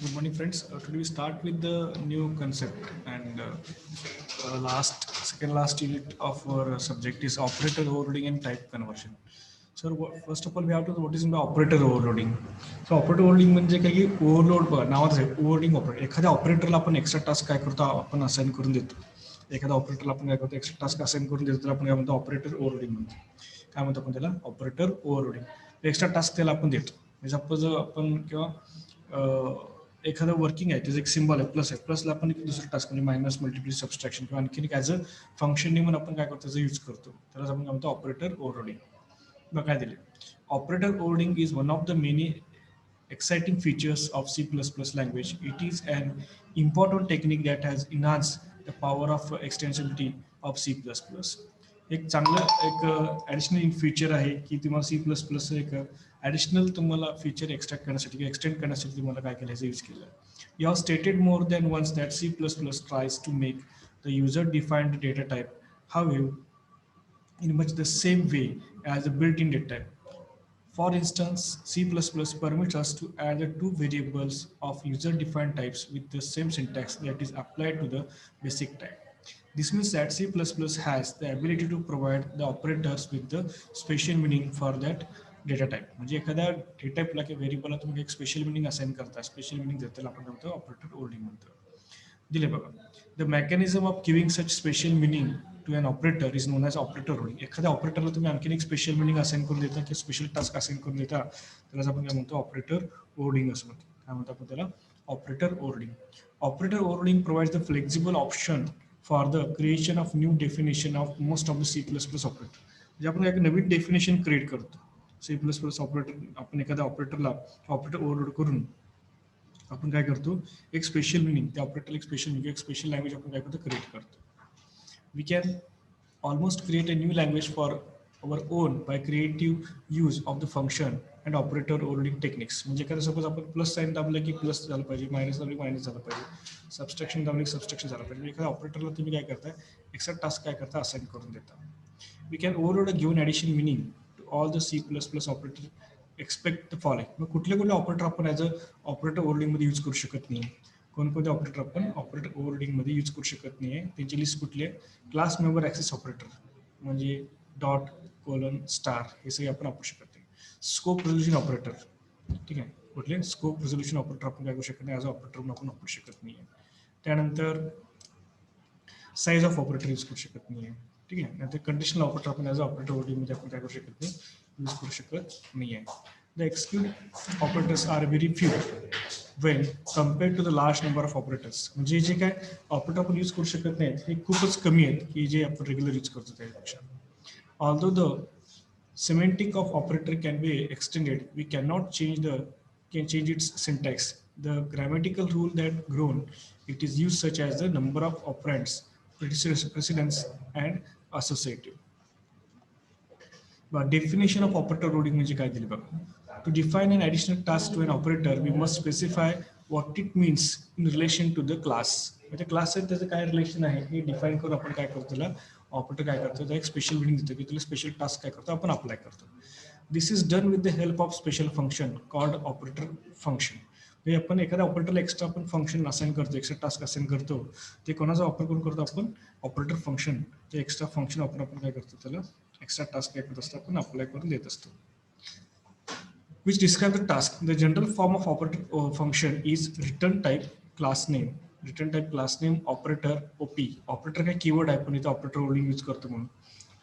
Good morning, friends. Today we start with the new concept, and second last unit of our subject is operator overloading and type conversion. So first of all, we have to know what is the operator overloading. So operator overloading म्हणजे काय की overload बघा नावाच आहे overloading operator. एखाद्या ऑपरेटरला आपण extra task काय करतो आपण असाइन करून देतो. एखाद्या ऑपरेटरला आपण काय करतो एक्स्ट्रा टास्क असाइन करून देतो त्याला आपण काय म्हणतो ऑपरेटर ओव्हरलोडिंग म्हणतो. काय म्हणतो आपण त्याला ऑपरेटर ओव्हरलोडिंग. एक्स्ट्रा टास्क त्याला आपण देतो. सपोज आपण किंवा एखादं वर्किंग आहे त्याचं एक सिम्बॉल आहे प्लस आहे प्लसला आपण दुसरं टास्क म्हणजे मायनस मल्टिप्ली सबस्ट्रॅक्शन किंवा आणखी ॲज अ फंक्शन म्हणून आपण काय करतो त्याचा यूज करतो त्याला आपण काय म्हणतो ऑपरेटर ओव्हरलोडिंग. मग काय दिले operator overloading is one of the many exciting features of C++ language. It is an important technique that has enhanced the power of extensibility of C++. एक चांगलं एक ॲडिशनल फीचर आहे की तुम्हाला सी प्लस प्लस एक additional तुम्हाला feature extract करण्यासाठी किंवा एक्सटेंड करण्यासाठी तुम्हाला काय केलं ह्याचा यूज केलं. You have stated more than once that C plus plus tries to make the user defined data type however in much the same way as the built-in data type. For instance, C++ permits us to add the two variables of user-defined types with the same syntax that is applied to the basic type. This means that C++ has the ability to provide the operators with the special meaning for that data type. म्हणजे एखाद्या data टाइपला किंवा व्हेरिएबलला तुम्ही एक special meaning assign करता special meaning देतो त्याला आपण म्हणतो ऑपरेटर ओव्हरलोडिंग म्हणतो. दिले बघा the mechanism of giving such special meaning to an operator is known as operator overloading. एखाद्या ऑपरेटरला तुम्ही आणखीन एक स्पेशल मिनिंग असाइन करून देता किंवा स्पेशल टास्क असाइन करून देता त्यालाच आपण काय म्हणतो ऑपरेटर ओव्हरलोडिंग असं म्हणतो. काय म्हणतो आपण त्याला operator overloading. Operator overloading provides the flexible option for the creation of new definition of most of the C++ operator. म्हणजे आपण एक नवीन डेफिनेशन क्रिएट करतो C++ ऑपरेटर. आपण एखाद्या ऑपरेटरला ऑपरेटर ओव्हरलोड करून आपण काय करतो एक स्पेशल मिनिंग त्या ऑपरेटरला एक स्पेशल मिनिंग एक स्पेशल लँग्वेज आपण काय करतो क्रिएट करतो. We can almost create a new language for our own by creative use of the function and operator overloading techniques. म्हणजे एखादं सपोज आपण प्लस साईन दाबलं की प्लस झालं पाहिजे मायनस दाबलं की मायनस झालं पाहिजे सबस्ट्रॅक्शन दाबलं की सबस्ट्रॅक्शन झालं पाहिजे. एखाद्या ऑपरेटरला तुम्ही काय करताय एक्स्ट्रा टास्क काय करता असाइन करून देता. We can overload a given addition meaning to all the C++ operator expect the following. मग कुठले कुठले ऑपरेटर आपण ॲज अ ऑपरेटर ओव्हरलोडिंगमध्ये यूज करू शकत नाही. कोणकोणते ऑपरेटर आपण ऑपरेटर ओव्हरलोडिंगमध्ये यूज करू शकत नाही आहे त्यांची लिस्ट कुठली आहे. क्लास मेंबर ॲक्सेस ऑपरेटर म्हणजे डॉट कोलन स्टार हे सगळे आपण वापरू शकत नाही. स्कोप रेझोल्युशन ऑपरेटर ठीक आहे कुठले स्कोप रेझोल्युशन ऑपरेटर आपण काय करू शकत नाही ॲज अ ऑपरेटर म्हणून आपण वापरू शकत नाही आहे. त्यानंतर साईज ऑफ ऑपरेटर यूज करू शकत नाही आहे. ठीक आहे नंतर कंडिशनल ऑपरेटर आपण ॲज अ ऑपरेटर ओव्हरलोडिंगमध्ये आपण काय करू शकत नाही यूज करू शकत नाही आहे. The exclude operators are very few when compared to the large number of operators. म्हणजे जे काय ऑपरेटर आपण यूज करू शकत नाहीत हे खूपच कमी आहेत की जे आपण रेग्युलर यूज करतो त्यापेक्षा. Although the semantic of operator can be extended, we cannot change its syntax. The grammatical rule that grown it is used such as the number of operands, precedence and associative. But definition of operator loading म्हणजे काय दिली बघा. To define an additional task to an operator, we must specify what it means in relation to the class. म्हणजे class आहे त्याचं काय relation आहे हे डिफाईन करून आपण काय करतो त्याला ऑपरेटर काय करतो त्याला एक स्पेशल मिनिंग देतो की तुला स्पेशल टास्क काय करतो आपण अप्लाय करतो. This is done with the help of special function called operator function. म्हणजे आपण एखाद्या ऑपरेटरला एक्स्ट्रा आपण फंक्शन असाइन करतो एक्स्ट्रा टास्क असाइन करतो ते कोणाचा वापर करून करतो आपण ऑपरेटर फंक्शन. ते एक्स्ट्रा फंक्शन वापरून आपण काय करतो त्याला एक्स्ट्रा टास्क काय करत असतो आपण अप्लाय करून देत असतो. Which describe the task. The general form of operator function is return type class name. Return type class name operator OP. Operator काय कीवर्ड आहे पण इथे ऑपरेटर ओव्हरलोडिंग यूज करतो म्हणून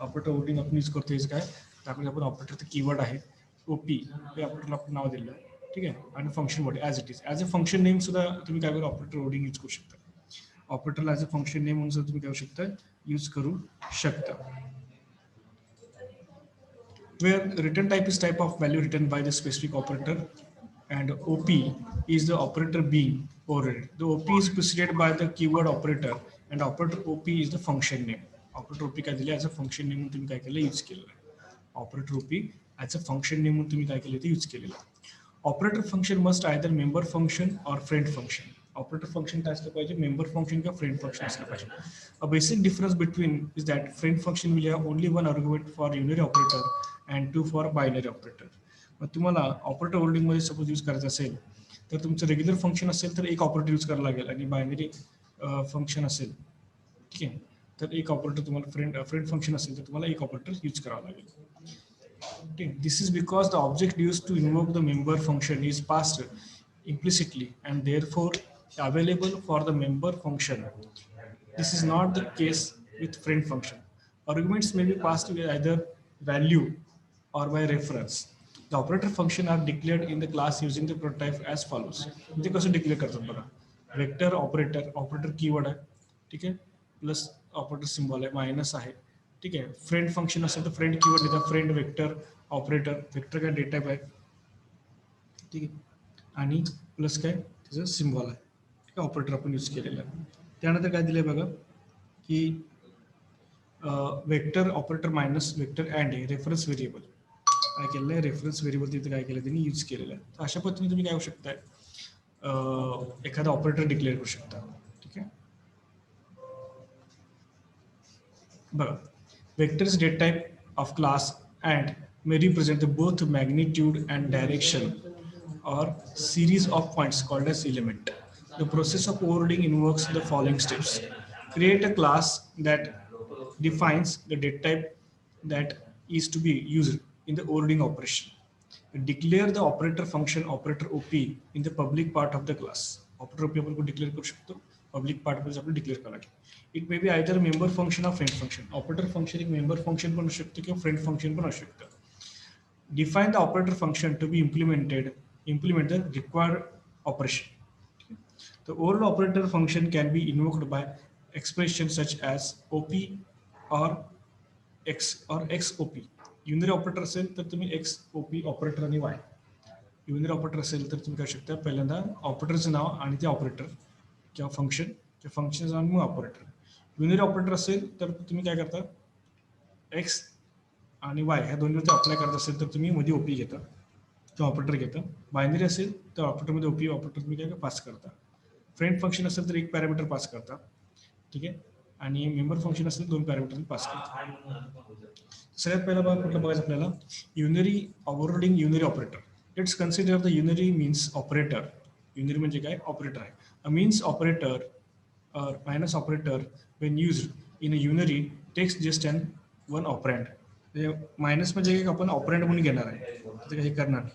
ऑपरेटर ओव्हरलोडिंग आपण यूज करतो हेच काय त्यामध्ये आपण ऑपरेटर कीवर्ड आहे OP हे ऑपरेटरला आपण नाव दिलं आहे ठीक आहे आणि function body as it is as a function name सुद्धा तुम्ही काय करू ऑपरेटर ओव्हरलोडिंग यूज करू शकता. ऑपरेटरला ॲज अ फंक्शन नेम म्हणून सुद्धा तुम्ही काय करू शकता यूज करू शकता. Where return type is type of value written by the specific operator and OP is the operator being overridden. The OP is preceded by the keyword operator and operator OP is the function name. Operator OP काय दिले as a function name म्हणून तुम्ही काय केलं use केलेलं आहे. Operator OP as a function name म्हणून तुम्ही काय केलं ते यूज केलेलं आहे. Operator function must either member function or friend function. Operator function काय असलं पाहिजे member function किंवा friend function असलं पाहिजे. A basic difference between is that friend function will have only one argument for unary operator and 2 for binary operator. मग तुम्हाला operator overloading मध्ये suppose use करायचं असेल तर तुमचं रेग्युलर फंक्शन असेल तर एक ऑपरेटर यूज करायला लागेल, आणि बायनरी फंक्शन असेल, ठीक आहे, तर एक ऑपरेटर तुम्हाला फ्रेंड फंक्शन असेल तर तुम्हाला एक ऑपरेटर यूज करावं लागेल. ठीक. This is because the object use to invoke the member function is passed implicitly and therefore available for the member function. This is not the case with friend function. Arguments may be passed with either value or by reference. The operator function are declared in the class using the prototype as follows. म्हणजे कसं declare करतात बघा, vector operator keyword आहे, ठीक आहे, plus operator symbol आहे, minus आहे, ठीक आहे. फ्रेंड फंक्शन असेल तर फ्रेंड कीवर्ड लिहितात, फ्रेंड वेक्टर ऑपरेटर, वेक्टर काय डेटा टाईप आहे, ठीक आहे, आणि प्लस काय त्याचं सिम्बॉल आहे, ठीक आहे, ऑपरेटर आपण यूज केलेलं आहे. त्यानंतर काय दिलंय बघा की vector operator minus vector and आहे, रेफरन्स व्हेरिएबल काय केलेलं आहे, रेफरन्स व्हेरिएबल तिथे काय केलं त्यांनी यूज केलेलं आहे. तर अशा पद्धतीने तुम्ही काय होऊ शकताय, एखादा ऑपरेटर डिक्लेअर करू शकता, ठीक आहे. बघा, vectors data type of class and may represent both magnitude and direction or series of points called as element. The process of overloading invokes the following steps. Create a class that defines the data type that is to be used in the overloading operation. Declare the operator function operator OP in the public part of the class. Operator OP आपण declare करू शकतो, public part मध्ये आपण declare करावं लागेल. It may be either member function or friend function. Operator function एक member function पण असू शकतं किंवा फ्रेंड फंक्शन पण असू शकतं. Define the operator function to be implement the required operation. The overall operator function can be invoked by expressions such as OP or XOP. Unary operator असेल तर तुम्ही XOP ऑपरेटर आणि Y. युनरी ऑपरेटर असेल तर तुम्ही काय शकता, पहिल्यांदा ऑपरेटरचं नाव आणि ते ऑपरेटर किंवा फंक्शन किंवा फंक्शनचं नाव मग ऑपरेटर. युनरी ऑपरेटर असेल तर तुम्ही काय करता, एक्स आणि वाय ह्या दोन्हीवरती अप्लाय करत असेल तर तुम्ही मध्ये ओपी घेता किंवा ऑपरेटर घेता. बायनरी असेल तर ऑपरेटरमध्ये ओपी ऑपरेटर तुम्ही काय पास करता. फ्रेंड फंक्शन असेल तर एक पॅरामीटर पास करता, ठीक आहे, आणि मेंबर फंक्शन असेल दोन पॅरामीटर पास करता. सगळ्यात पहिला भाग कुठला बघायचं आपल्याला, unary overloading unary operator. Let's consider the unary minus operator. Unary म्हणजे काय, ऑपरेटर आहे. A minus operator or minus operator when used in a unary takes just an one operand. Minus म्हणजे एक आपण ऑपरेंड म्हणून घेणार आहे, तिथे काही करणार नाही,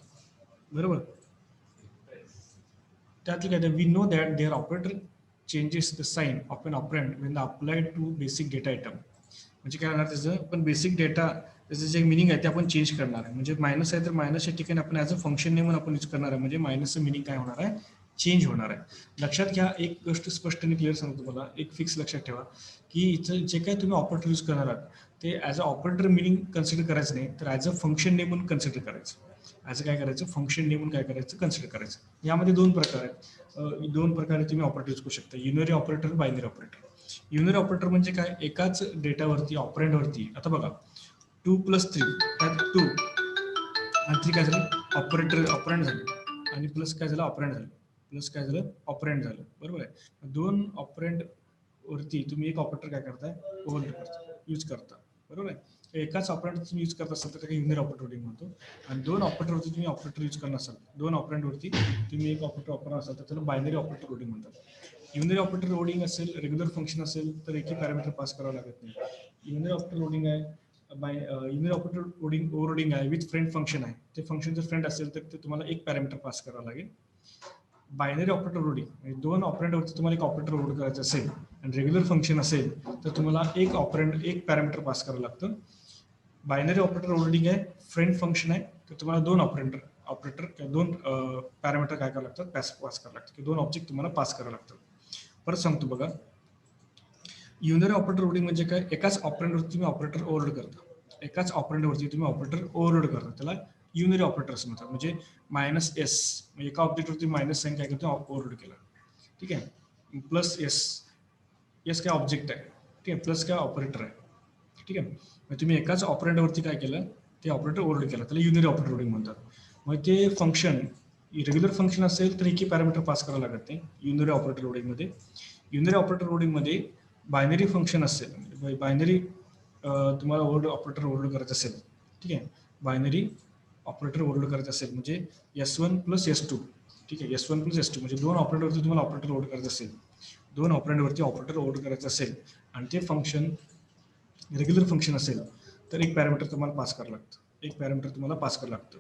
बरोबर. त्यातलं काय, we know that their operator changes the sign of an operand when the applied to basic data item. म्हणजे काय होणार, त्याचं आपण बेसिक डेटा त्याचं जे मिनिंग आहे ते आपण चेंज करणार आहे. म्हणजे मायनस आहे तर मायनसच्या ठिकाणी आपण ॲज अ फंक्शन नेम म्हणून आपण यूज करणार आहे. म्हणजे मायनसचं मिनिंग काय होणार आहे, चेंज होणार आहे. लक्षात घ्या, एक गोष्ट स्पष्ट आणि क्लिअर सांगतो तुम्हाला, एक फिक्स लक्षात ठेवा की इथं जे काय तुम्ही ऑपरेटर यूज करणार आहात ते as a operator meaning consider करायचं नाही, तर ॲज अ फंक्शन नेम म्हणून कन्सिडर करायचं. ॲज अ काय करायचं, फंक्शन नेम म्हणून काय करायचं, कन्सिडर करायचं. यामध्ये दोन प्रकार आहेत, दोन प्रकारे तुम्ही ऑपरेटर यूज करू शकता, unary operator, binary operator. Unary operator म्हणजे काय, एकाच डेटावरती ऑपरेंडवरती, आता बघा 2+3 त्यात 2 आणि 3 काय झालं, ऑपरेंड झालं, आणि प्लस काय झालं, ऑपरेंड झालं, प्लस काय झालं, ऑपरेंड झालं, बरोबर आहे. दोन ऑपरेंड वरती तुम्ही एक ऑपरेटर काय करताय, ओव्हरलोड करता, यूज करता, बरोबर आहे. एकाच ऑपरेटर तुम्ही यूज करत असाल तर काही युनरी ऑपरेटर म्हणतो, आणि दोन ऑपरेटरवरती तुम्ही ऑपरेटर यूज करणार असाल, दोन ऑपरेंडवरती तुम्ही एक ऑपरेटर वापरणार असाल तर त्याला बायनरी ऑपरेटर लोडिंग म्हणतात. युनरी ऑपरेटर लोडिंग असेल, रेग्युलर फंक्शन असेल तर एकही पॅरामीटर पास करावं लागत नाही. युनरी ऑपरेटर लोडिंग आहे, युनरी ऑपरेटर लोडिंग ओव्हरलोडिंग आहे विथ फ्रेंड फंक्शन आहे. ते फंक्शन जर फ्रेंड असेल तर ते तुम्हाला एक पॅरामीटर पास करावं लागेल. बायनरी ऑपरेटर लोडिंग म्हणजे दोन ऑपरेंडवरती तुम्हाला एक ऑपरेटर लोड करायचं असेल आणि रेग्युलर फंक्शन असेल तर तुम्हाला एक ऑपरेंड एक पॅरामीटर पास करावं लागतं. बायनरी ऑपरेटर लोडिंग आहे, फ्रेंड फंक्शन आहे, तर तुम्हाला दोन ऑपरेटर किंवा दोन पॅरामीटर काय करावं लागतात, पास करावं लागतं, किंवा दोन ऑब्जेक्ट तुम्हाला पास करावं लागतं. परत सांगतो बघा, युनरी ऑपरेटर लोडिंग म्हणजे काय, एकाच ऑपरेंडवरती तुम्ही ऑपरेटर ओव्हरलोड करता, एकाच ऑपरेंडवरती तुम्ही ऑपरेटर ओव्हरलोड करता, त्याला युनरी ऑपरेटर असं म्हणतात. म्हणजे -s म्हणजे एका ऑब्जेक्टवरती मायनस साईन काय करतो, ओव्हरलोड केला, ठीक आहे, प्लस एस काय ऑब्जेक्ट आहे, ठीक आहे, प्लस काय ऑपरेटर आहे, ठीक आहे. मग तुम्ही एकाच ऑपरेंडवरती काय केलं, ते ऑपरेटर ओव्हरलोड केलं, त्याला युनरी ऑपरेटर लोडिंग म्हणतात. मग ते फंक्शन रेग्युलर फंक्शन असेल तर एकही पॅरामीटर पास करावं लागत नाही unary operator लोडिंगमध्ये. Unary operator लोडिंगमध्ये binary function असेल, बायनरी तुम्हाला ऑपरेटर ओव्हरलोड करायचं असेल, ठीक आहे, बायनरी ऑपरेटर ओव्हरलोड करायचं असेल म्हणजे S1 + S2 ठीक आहे, S1 प्लस S2 म्हणजे दोन ऑपरेटरवरती तुम्हाला ऑपरेटर लोड करायचं असेल, दोन ऑपरेंडवरती ऑपरेटर लोड करायचं असेल आणि ते फंक्शन रेग्युलर फंक्शन असेल तर एक पॅरामीटर तुम्हाला पास करावं लागतं, एक पॅरामीटर तुम्हाला पास करावं लागतं.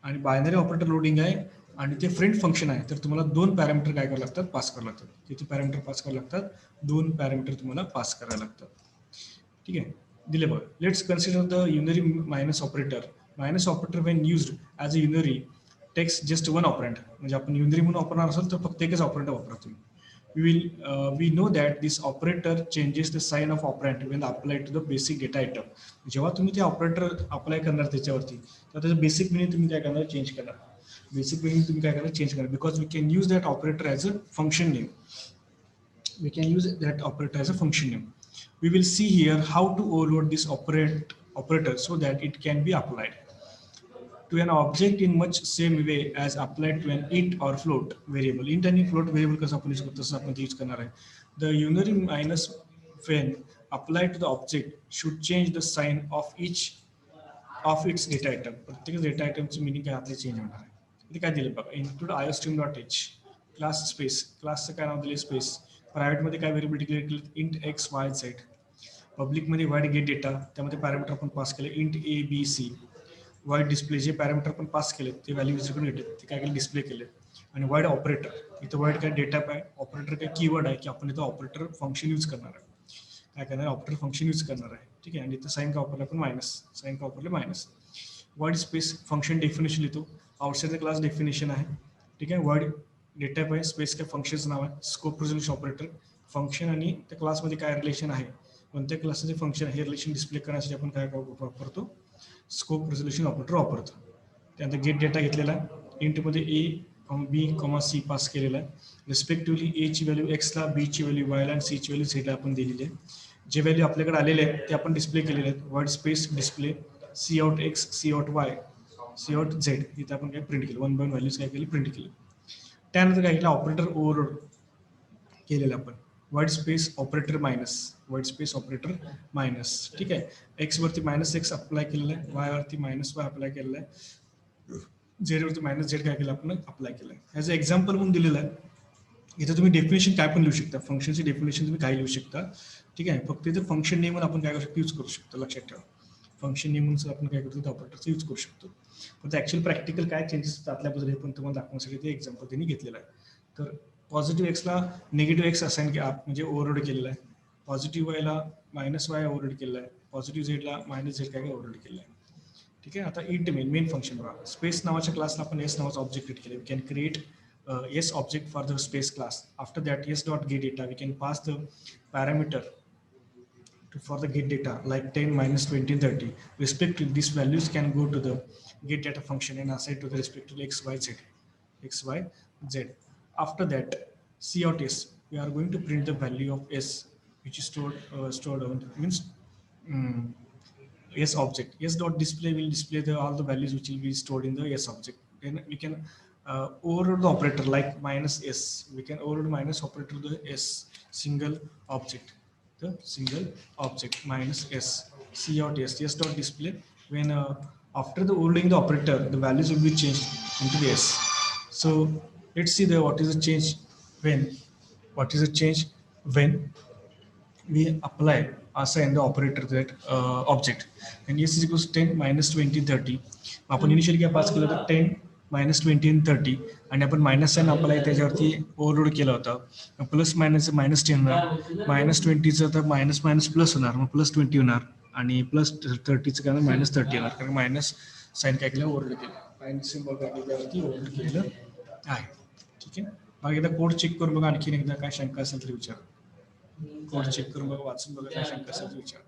आणि बायनरी ऑपरेटर लोडिंग आहे आणि ते फ्रेंड फंक्शन आहे तर तुम्हाला दोन पॅरामीटर काय करावं लागतात, पास करावं लागतात. किती पॅरामीटर पास करावं लागतात, दोन पॅरामीटर तुम्हाला पास करावं लागतात. ठीक आहे, दिले बघा. Let's consider the unary minus operator. Minus operator when used as a unary takes just one operand. म्हणजे आपण युनरी म्हणून वापरणार असेल तर फक्त एकच ऑपरंट वापरा तुम्ही. We know that this operator changes the sign of operand when applied to the basic data item. जेव्हा तुम्ही ते ऑपरेटर अप्लाय करणार त्याच्यावरती तर त्याचं बेसिक मिनिंग तुम्ही काय करणार, चेंज करणार. बेसिक मिनिंग तुम्ही काय करणार, चेंज करणार. Because we can use that operator as a function name. We can use that operator as a function name. We will see here how to overload this operator so that it can be applied to an object in much same way as applied to an int or float variable. Int आणि float variable कसं आपण use करतो तसं आपण use करणार आहे. The unary minus when applied to the object should change the sign of each of its data item. प्रत्येक data आयटमचं meaning काय आपले चेंज होणार आहे. इथे काय दिलं बघा, इन्क्लूड iostream.h क्लास स्पेस, क्लासचं काय नाव दिले स्पेस. प्रायव्हेटमध्ये काय व्हेरिएबल डिक्लेअर केलं, इंट एक्स वाय झेड. पब्लिकमध्ये वाईड गेट डेटा, त्यामध्ये पॅरामीटर आपण पास केले int a b c. Void display जे पॅरामीटर आपण पास केले ते व्हॅल्यू विसरून घेतले, ते काय केलं, डिस्प्ले केले. आणि वाईड ऑपरेटर, इथं वाईड काय डेटा आहे, ऑपरेटर काय कीवर्ड आहे की आपण इथं ऑपरेटर फंक्शन यूज करणार आहे. काय करणार, ऑपरेटर फंक्शन यूज करणार आहे. ठीक आहे, आणि इथं साईन का वापरलं आपण मायनस, साईन का वापरले minus. Wide space function definition लिहितो, आउटसाइड द क्लास डेफिनेशन आहे. ठीक आहे, वाईड डेटा आहे, स्पेस काय फंक्शनचं नाव आहे, स्कोप रिझोल्यूशन ऑपरेटर. फंक्शन आणि त्या क्लासमध्ये काय रिलेशन आहे, कोणत्या क्लासचे फंक्शन हे रिलेशन डिस्प्ले करण्यासाठी आपण काय वापरतो, स्कोप रिझोल्यूशन ऑपरेटर वापरतो. त्यानंतर गेट डेटा घेतलेला आहे, इंटमध्ये ए बी सी पास केलेला आहे. रिस्पेक्टिव्हली एची व्हॅल्यू एक्सला, बीची व्हॅल्यू वायला आणि सीची व्हॅल्यू झेडला आपण दिलेली आहे. जे व्हॅल्यू आपल्याकडे आलेले आहेत ते आपण डिस्प्ले केलेले आहेत. Word space display cout x, cout y, cout z, इथं आपण काय प्रिंट केलं, वन बाय व्हॅल्यूज काय केली, प्रिंट केली. त्यानंतर काय केलं, ऑपरेटर ओव्हरलोड केलेलं आपण. Wide space operator minus, wide space operator minus. ठीक आहे, एक्स वरती मायनस एक्स अप्लाय केलेलं आहे, वाय वरती मायनस वाय अप्लाय केलेलं आहे, झेड वरती मायनस झेड काय केलं आपण अप्लाय केलं आहे. ॲज अ एक्झाम्पल म्हणून दिलेलं आहे. इथे तुम्ही डेफिनेशन काय पण लिहू शकता, फंक्शनची डेफिनेशन तुम्ही काय लिहू शकता. ठीक आहे, फक्त इथे फंक्शन नेम आपण काय करू शकतो, यूज करू शकतो. लक्षात ठेवा, फंक्शन नेम म्हणून आपण काय करतो, ऑपरेटरचं यूज करू शकतो. पण ॲक्च्युअल प्रॅक्टिकल काय चेंजेस त्यातल्याबद्दल हे पण तुम्हाला दाखवण्यासाठी ते एक्झाम्पल त्यांनी घेतलेलं आहे. तर पॉझिटिव्ह एक्सला निगेटिव्ह एक्स असाइन म्हणजे ओव्हरलोड केलेला आहे. पॉझिटिव्ह वायला मायनस वाय ओव्हरलोड केलेला आहे. पॉझिटिव्ह झेडला मायनस झेड काय ओव्हरलोड केलेलं आहे. ठीक आहे, आता इंट मेन फंक्शन बघा. स्पेस नावाच्या क्लासला आपण एस नावाचा ऑब्जेक्ट क्रिएट केले. We can create yes object for the space class. After that, yes dot get data, we can pass the parameter for the get data like 10 minus 20 30. Respectively, these values can go to the get data function and assigned to the respective x y z, x y z. After that, c out s, we are going to print the value of s which is stored on means yes object. Yes dot display will display all the values which will be stored in the yes object. Then we can overload the operator like minus s. We can overload minus operator to the s single object. The single object minus s. C out s. Yes dot display. When after the overloading the operator, the values will be changed into the s. So let's see the what is the change when. What is the change when we apply assign the operator to that object. And s is equals to 10 minus 20 30. आपण initially काय pass केलं होतं 10 minus 20 आणि 30 आणि आपण minus sine apply त्याच्यावरती overload केला होता. प्लस मायनस मायनस 10 होणार, मायनस 20चं तर मायनस मायनस प्लस होणार, मग प्लस 20 होणार आणि प्लस 30चं काय मायनस 30 होणार, कारण मायनस साईन काय केलं, ओव्हरलोड केलं, मायनस सिम्बॉल काय त्याच्यावरती ओव्हरलोड केलेलं आहे. ठीक आहे, मग एकदा कोड चेक करून बघा, आणखीन एकदा काय शंका असेल तर विचार. कोड चेक करून बघा, वाचून बघा, काय शंका असेल तर विचार.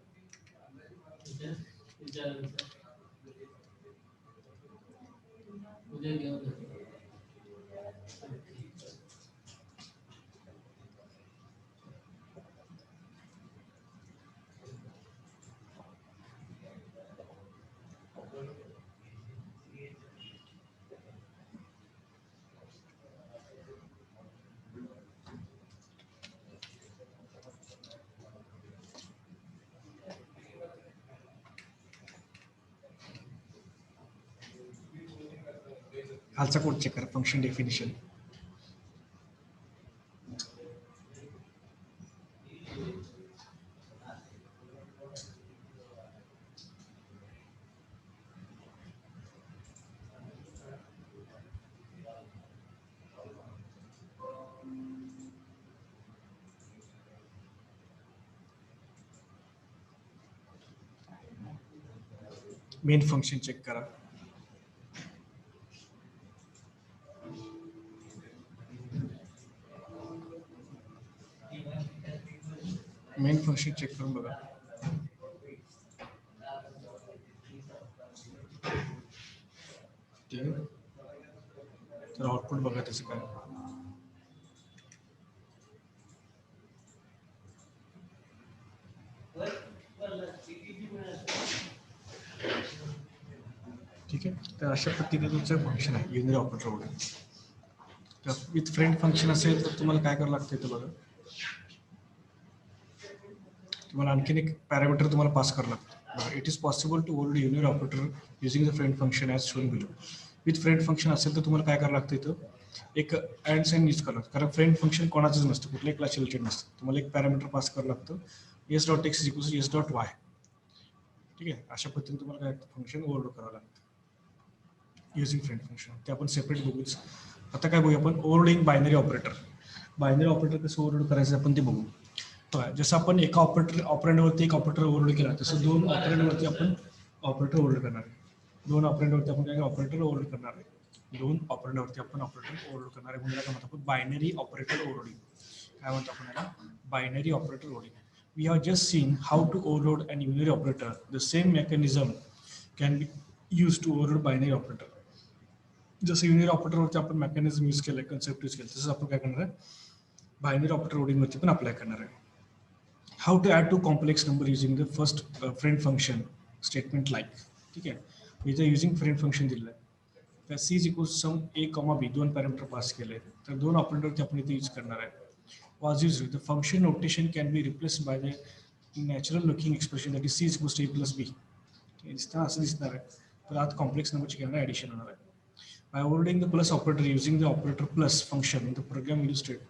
खालचा कोड चेक करा, function definition. Main function check करा. मेन फंक्शन चेक करून बघा. ठीक आहे, तर आउटपुट बघा त्याचं काय. ठीक आहे, तर अशा पद्धतीने तुमचं फंक्शन आहे युनियन ऑपरेटर वगैरे. तर विथ फ्रेंड फंक्शन असेल तर तुम्हाला काय करावं लागतं इथं बघा. तुम्हाला आणखीन एक पॅरामीटर तुम्हाला पास करावं लागतं. It is possible to overload union operator using the friend function as shown below. With friend function असेल तर तुम्हाला काय करावं लागतं इथं, एक अँड साईन यूज करावं लागतं. कारण फ्रेंड फंक्शन कोणाचंच नसतं, कुठल्याही क्लास रिलेटेड नसतं. तुम्हाला एक पॅरामीटर पास करावं लागतं, s dot x equals to s dot y. ठीक आहे, अशा पद्धतीने तुम्हाला काय फंक्शन ओव्हरलोड करावं लागतं युझिंग फ्रेंड फंक्शन. ते आपण सेपरेट बघूच. आता काय बघूया आपण overloading binary operator. Binary operator कसं ओव्हरलोड करायचं आपण ते बघू. जसं आपण एका ऑपरेंडवरती एक ऑपरेटर ओव्हरलोड केला, तसं दोन ऑपरेंडवरती आपण ऑपरेटर ओव्हरलोड करणार आहे. दोन ऑपरेंडवरती आपण काय ऑपरेटर ओव्हरलोड करणार आहे. दोन ऑपरेंडवरती आपण ऑपरेटर ओव्हरलोड करणार आहे. म्हणजे काय म्हणतो आपण बायनरी ऑपरेटर ओव्हरलोडिंग. काय म्हणतो आपण याला, binary operator overloading. We have just seen how to overload an unary operator. The same mechanism can be used to overload binary operator. जसं युनियन ऑपरेटरवरती आपण मेकॅनिझम यूज केलं, कन्सेप्ट यूज केलं, तसंच आपण काय करणार आहे बायनरी ऑपरेटर लोडिंगवरती पण अप्लाय करणार आहे. How to add two complex number using the first friend function statement like. ठीक आहे, मी जर युझिंग फ्रेंड फंक्शन दिलं आहे, तर c is equals sum a comma b, दोन पॅरामीटर पास केले, तर दोन ऑपरेटरवरती आपण इथे यूज करणार आहे. Was used, the function notation can be replaced by the natural looking expression that is c is equals to a plus b. दिसताना असं दिसणार आहे, तर आता कॉम्प्लेक्स नंबरची काय ॲडिशन होणार आहे. By overloading the plus operator using the operator plus function, the program illustrate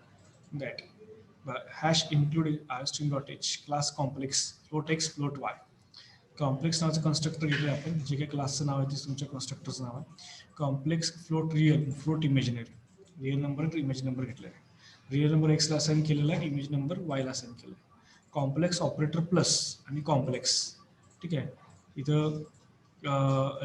that hash include string.h class complex float x float y. Complex नावाचं कन्स्ट्रक्टर घेतलं आपण, जे काही क्लासचं नाव आहे ते तुमच्या कन्स्ट्रक्टरचं नाव आहे. Complex float real float imaginary, real number image number घेतला आहे. रिअल नंबर एक्सला असाइन केलेला आहे, इमेज नंबर वायला असाइन केला आहे. कॉम्प्लेक्स ऑपरेटर प्लस आणि कॉम्प्लेक्स. ठीक आहे, इथं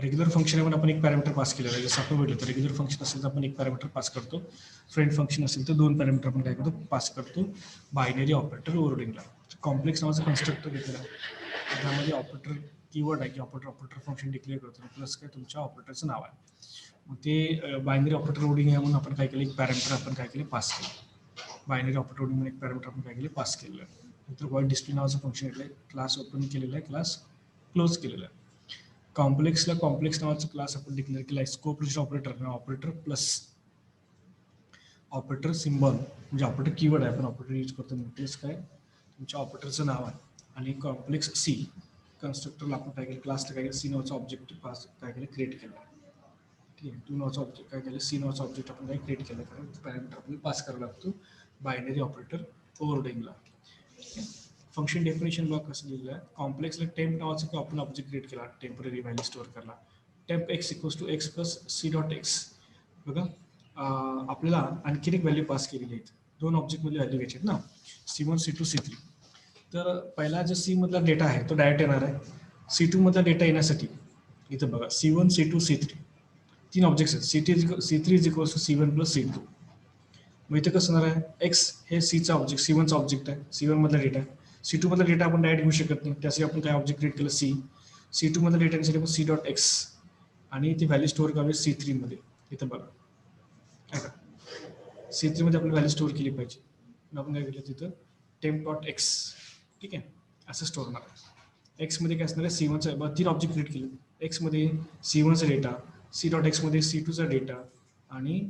रेग्युलर फंक्शनमध्ये आपण एक पॅरामीटर पास केलेलं आहे. जसं आपण बघितलं तर रेग्युलर फंक्शन असेल तर आपण एक पॅरामीटर पास करतो, फ्रेंड फंक्शन असेल तर दोन पॅरामीटर आपण काय करतो पास करतो बायनरी ऑपरेटर ओव्हरलोडिंगला. कॉम्प्लेक्स नावाचं कन्स्ट्रक्टर घेतलेलं आहे, त्यामध्ये ऑपरेटर कीवर्ड आहे की ऑपरेटर फंक्शन डिक्लेअर करतो, प्लस काय तुमच्या ऑपरेटरचं नाव आहे. मग ते बायनरी ऑपरेटर ओव्हरलोडिंग आहे म्हणून आपण काय केलं, एक पॅरामीटर आपण काय केले पास केलं. बायनरी ऑपरेटर ओव्हरलोडिंग म्हणून एक पॅरामीटर आपण काय केले पास केलेलं आहे. नंतर व्हॉइड डिस्प्ले नावाचं फंक्शन घेतलं आहे, क्लास ओपन केलेला आहे, क्लास क्लोज केलेला आहे. कॉम्प्लेक्सला कॉम्प्लेक्स नावाचा क्लास आपण डिक्लेअर केला आहे, scope operator operator plus operator symbol म्हणजे ऑपरेटर कीवर्ड आहे, आपण ऑपरेटर यूज करतो. प्लस काय तुमच्या ऑपरेटरचं नाव आहे. आणि कॉम्प्लेक्स सी कन्स्ट्रक्टरला आपण काय केलं, क्लासला काय केलं सी नावाचा ऑब्जेक्ट पास काय केलं क्रिएट केलं. ठीक आहे, टू नावाचा ऑब्जेक्ट काय केलं सी नावाचा ऑब्जेक्ट आपण काय क्रिएट केलं, कारण पॅरामीटर आपल्याला पास करावा लागतो बायनरी ऑपरेटर ओव्हरलोडिंगला. ठीक आहे, फंक्शन डेफिनेशन बघा कसं लिहिलं आहे. कॉम्प्लेक्सला टेम्प नावाचं आपण ऑब्जेक्ट क्रिएट केला, टेम्पररी व्हॅल्यू स्टोअर करला. Temp x equals to x plus c dot x. बघा आपल्याला आणखीन एक व्हॅल्यू पास केलेली आहेत, दोन ऑब्जेक्टमध्ये व्हॅल्यू घ्यायची आहेत ना, C1 C2 C3. तर पहिला जो सी मधला डेटा आहे तो डायरेक्ट येणार आहे. C2 मधला डेटा येण्यासाठी इथं बघा C1 C2 C3 तीन ऑब्जेक्ट्स आहेत. C3 is equals to C1 plus C2. मग इथे कसं होणार आहे, एक्स हे सीचा ऑब्जेक्ट C1चा ऑब्जेक्ट आहे, C1 मधला डेटा आहे. C2 मधला डेटा आपण डायरेक्ट घेऊ शकत नाही, त्यासाठी आपण काय ऑब्जेक्ट क्रिएट केलं C2 मधला डेटा येण्यासाठी आपण सी डॉट एक्स आणि ती व्हॅल्यू स्टोअर करावी C3 मध्ये. इथं बघा काय का C3 मध्ये आपण व्हॅल्यू स्टोअर केली पाहिजे. मग आपण काय केलं तिथं टेम्प डॉट एक्स. ठीक आहे, असं स्टोअर होणार आहे. एक्समध्ये काय असणार आहे C1चा तीन ऑब्जेक्ट क्रिएट केले. एक्समध्ये C1चा डेटा, सी डॉट एक्समध्ये C2चा डेटा आणि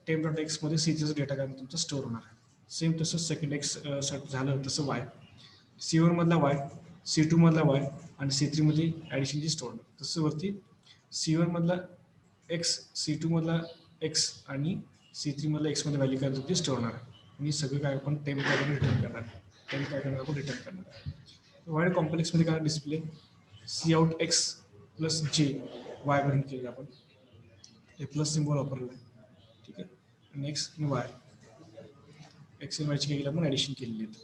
टेम्प डॉट एक्समध्ये C3चा डेटा काय तुमचा स्टोअर होणार आहे. सेम तसं सेकंड एक्स झालं तसं वाय, C1 मधला वाय, C2 मधला वाय आणि C3 मध्ये ॲडिशनची स्टोअर. तसं वरती C1 मधला एक्स, C2 मधला एक्स आणि C3 मधला एक्स मध्ये व्हॅल्यू काय तुमची स्टोअर होणार आहे. आणि सगळं काय आपण टेम्प काय रिटर्न करणार आहे, टेम्प काय करणार आपण रिटर्न करणार आहे. वाय कॉम्प्लेक्समध्ये काय display cout x plus j y पर्यंत केलं आपण, हे प्लस सिम्बॉल वापरलं आहे. ठीक आहे, आणि एक्स आणि वाय एक्स आणि वायची काही आपण ॲडिशन केलेली आहेत.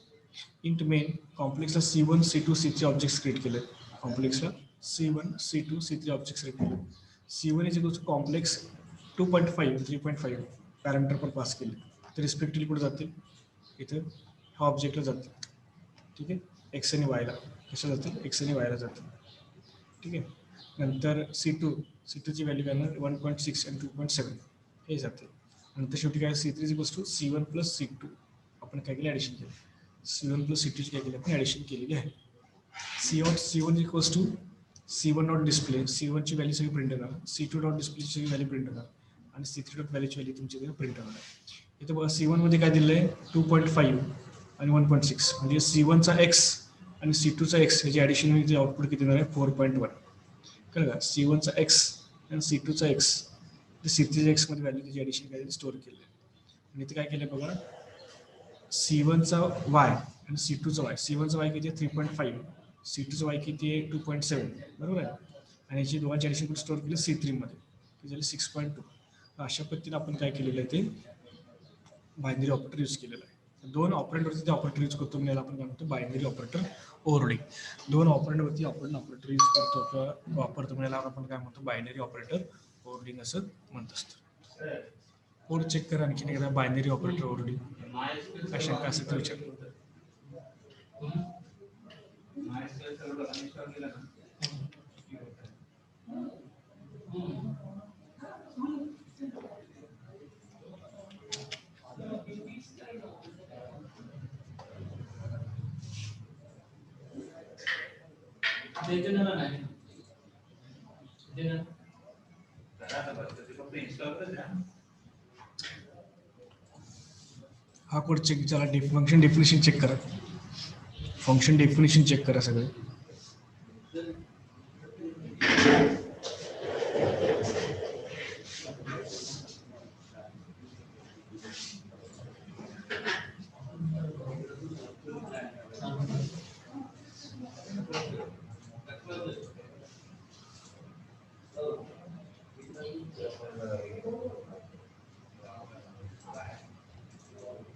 इंट मेन कॉम्प्लेक्सला C1 C2 C3 objects create केले कॉम्प्लेक्सला. C1, C2, C3 object select केले. C1 is equal to complex 2.5 3.5 parameter पण पास केले. तर रिस्पेक्टिव्हली कुठे जातील? इथं हा ऑब्जेक्टला जातील. ठीक आहे, एक्स आणि वायला कशा जातील? एक्स आणि वायला जातील. ठीक आहे. नंतर C2ची व्हॅल्यू काय येणार? 1.6 आणि 2.7 हे जाते. नंतर शेवटी काय C3 is equal to C1 plus C2 आपण काय केलं? ॲडिशन केलं. C1 प्लस C2 ची काय केली? आपण ॲडिशन केलेली आहे. C1 equals to C1 dot display, C1 ची व्हॅल्यू सगळी प्रिंट होणार, C2 डॉट डिस्प्लेची सगळी व्हॅल्यू प्रिंट होणार आणि C3 डॉट व्हॅल्यूची व्हॅल्यू तुमच्याकडे प्रिंट होणार आहे. इथं बघा C1 मध्ये काय दिलं आहे? 2.5 आणि 1.6 म्हणजे C1चा X आणि C2चा X ह्याची ॲडिशन म्हणजे आउटपुट किती येणार आहे? 4.1. कळलं का? C1चा X आणि C2चा X C3च्या X मध्ये व्हॅल्यू त्याची ॲडिशन काय स्टोअर केली आहे. आणि इथे काय केलं बघा, C1चा Y आणि C2चा Y. C1चा Y किती आहे? 3.5. C2चा Y किती आहे? 2.7. बरोबर आहे. आणि याची दोघांची ॲडिशन कुठे स्टोअर केली? C3 मध्ये. ते झाले 6.2. अशा पद्धतीने आपण काय केलेलं आहे ते बायनरी ऑपरेटर यूज केलेलं आहे. दोन ऑपरेंटवरती ते ऑपरेटर यूज करतो म्हणजे आपण काय म्हणतो? Binary operator overloading. दोन ऑपरेंटवरती आपण ऑपरेटर यूज करतो किंवा वापरतो म्हणजे आपण काय म्हणतो? बायनरी ऑपरेटर ओव्हरलोडिंग असं म्हणत असतो. कोड चेक करा आणखीन एकदा. बायनरी ऑपरेटर ओव्हरलोडिंग काय शंका असेल तर विचार. हा कोड चेक झाला. फंक्शन डेफिनेशन चेक करा. फंक्शन डेफिनेशन चेक करा सगळे.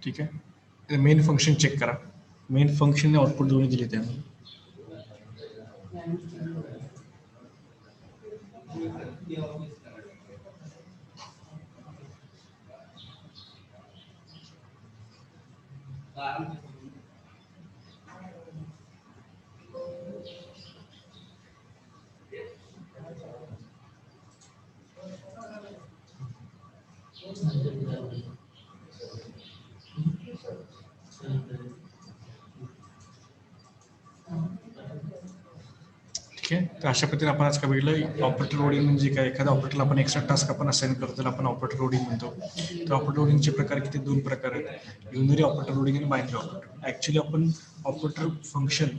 ठीक आहे. मेन फंक्शन चेक करा. मेन फंक्शन आउटपुट दोन्ही दिले त्यामध्ये. ठीक आहे. तर अशा पद्धतीने आपण आज काय बघितलं? ऑपरेटर लोडिंग म्हणजे काय? एखाद्या ऑपरेटरला आपण एक्स्ट्रा टास्क आपण असाइन करतो त्याला आपण ऑपरेटर लोडिंग म्हणतो. तर ऑपरेटर लोडिंगचे प्रकार किती? दोन प्रकार आहेत. युनरी ऑपरेटर लोडिंग आणि बायनरी ऑपरेटर. ऍक्च्युली आपण operator function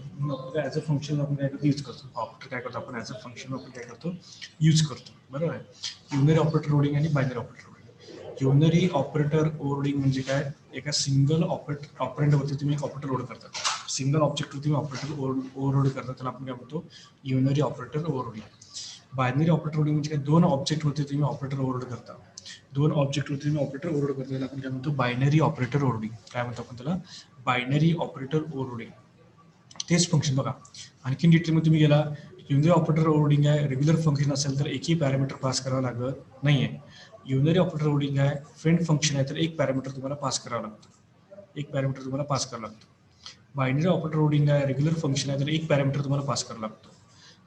as a function आपण काय करतो? यूज करतो. ऑपरेटर काय करतो? आपण ॲज अ फंक्शन आपण काय करतो? यूज करतो. बरोबर आहे. युनरी ऑपरेटर लोडिंग आणि binary operator loading. Unary operator overloading म्हणजे काय? एका सिंगल ऑपरेंटवरती तुम्ही एक ऑपरेटर लोड करता. सिंगल ऑब्जेक्टवरती तुम्ही ऑपरेटर ओव्हरलोड करता. त्याला आपण काय म्हणतो? Unary operator overloading. Binary operator loading म्हणजे काय? दोन ऑब्जेक्टवरती तुम्ही ऑपरेटर ओव्हरलोड करता. दोन ऑब्जेक्टवरती तुम्ही ऑपरेटर ओव्हरलोड करता. त्याला आपण काय म्हणतो? Binary operator overloading. काय म्हणतो आपण त्याला? Binary operator overloading. तेच फंक्शन बघा. आणखीन डिटेलमध्ये तुम्ही गेला, युनरी ऑपरेटर ओव्हरलोडिंग आहे. रेग्युलर फंक्शन असेल तर एकही पॅरामीटर पास करावं लागत नाहीये. युनरी ऑपरेटर ओव्हरलोडिंग आहे. फ्रेंड फंक्शन आहे तर एक पॅरामीटर तुम्हाला पास करावं लागतं. एक पॅरामीटर तुम्हाला पास करावं लागतं. बायनरी ऑपरेटर लोडिंग आहे. रेग्युलर फंक्शन आहे तर एक पॅरामीटर तुम्हाला पास करावं लागतो.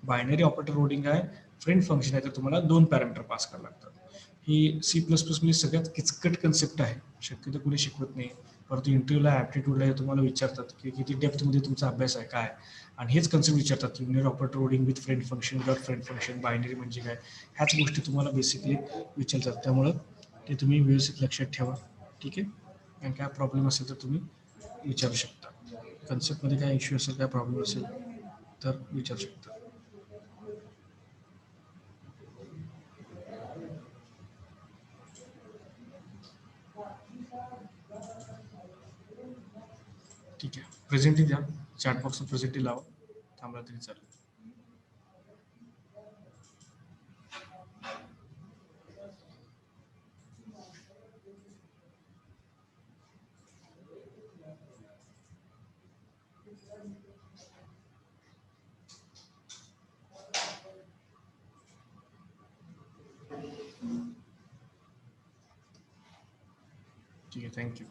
बायनरी ऑपरेटर लोडिंग आहे. फ्रेंड फंक्शन आहे तर तुम्हाला दोन पॅरामीटर पास करावं लागतात. ही C++ मध्ये सगळ्यात किचकट कन्सेप्ट आहे. शक्यतो कुणी शिकवत नाही. परंतु इंटरव्ह्यूला ॲप्टिट्यूडला हे तुम्हाला विचारतात की किती डेप्थमध्ये तुमचा अभ्यास आहे काय. आणि हेच कन्सेप्ट विचारतात. Junior operator loading with friend function, dot friend function, binary म्हणजे काय, ह्याच गोष्टी तुम्हाला बेसिकली विचारतात. त्यामुळं ते तुम्ही व्यवस्थित लक्षात ठेवा. ठीक आहे. आणि काय प्रॉब्लेम असेल तर तुम्ही विचारू शकता. कन्सेप्टमध्ये काय इश्यू असेल, काय प्रॉब्लेम असेल तर विचारू शकता. ठीक आहे. प्रेझेंटी द्या. चॅट बॉक्सवर प्रेझेंटी लावा. थांबला तरी चालेल. ठीक आहे, थँक्यू.